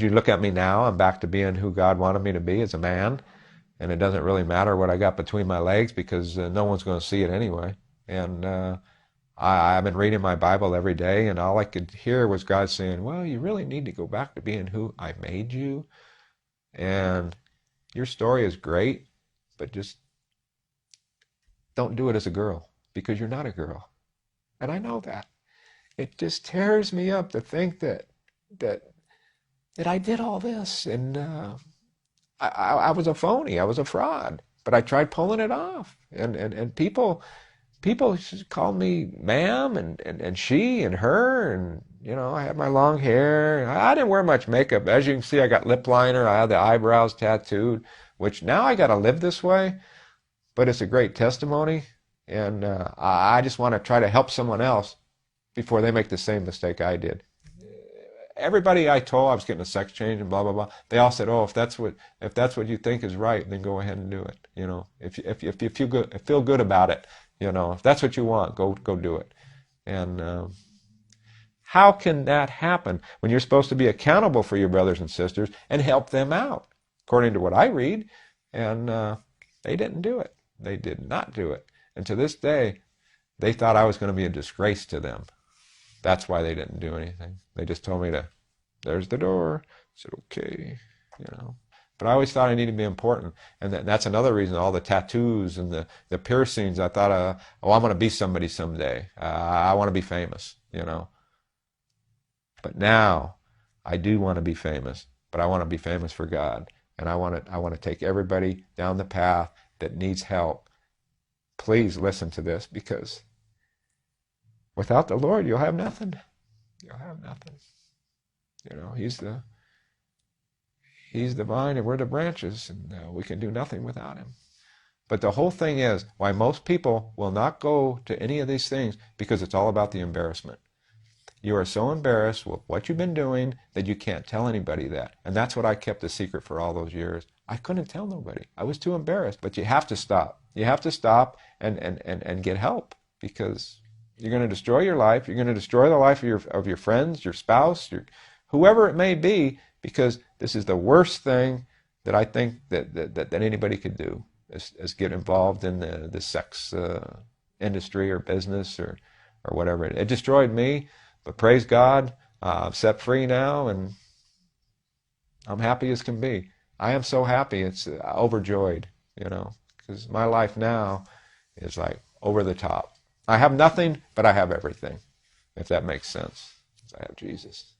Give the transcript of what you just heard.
you look at me now, I'm back to being who God wanted me to be as a man. And it doesn't really matter what I got between my legs because no one's going to see it anyway. And I've been reading my Bible every day, and all I could hear was God saying, well, you really need to go back to being who I made you. And your story is great, but just don't do it as a girl because you're not a girl. And I know that. It just tears me up to think that that I did all this and I was a phony. I was a fraud. But I tried pulling it off. And people called me ma'am and she and her and you know, I had my long hair. I didn't wear much makeup. As you can see, I got lip liner. I had the eyebrows tattooed, which now I got to live this way, but it's a great testimony. And I just want to try to help someone else before they make the same mistake I did. Everybody I told I was getting a sex change and blah blah blah, they all said, "Oh, if that's what you think is right, then go ahead and do it." You know, if you feel good about it, you know, if that's what you want, go do it. And how can that happen when you're supposed to be accountable for your brothers and sisters and help them out, according to what I read? And they didn't do it. They did not do it. And to this day, they thought I was going to be a disgrace to them. That's why they didn't do anything. They just told me there's the door. I said, okay, you know. But I always thought I needed to be important. And that's another reason, all the tattoos and the piercings, I thought, oh, I'm going to be somebody someday. I want to be famous, you know. But now, I do want to be famous. But I want to be famous for God. And I want to take everybody down the path that needs help. Please listen to this, because without the Lord, you'll have nothing. You'll have nothing. You know, He's the vine and we're the branches, and we can do nothing without Him. But the whole thing is why most people will not go to any of these things, because it's all about the embarrassment. You are so embarrassed with what you've been doing that you can't tell anybody that. And that's what I kept a secret for all those years. I couldn't tell nobody. I was too embarrassed. But you have to stop. You have to stop and get help, because you're going to destroy your life. You're going to destroy the life of your friends, your spouse, whoever it may be, because this is the worst thing that I think that anybody could do is get involved in the sex industry or business or whatever. It destroyed me, but praise God, I'm set free now, and I'm happy as can be. I am so happy, it's overjoyed, you know, because my life now is like over the top. I have nothing, but I have everything, if that makes sense. I have Jesus.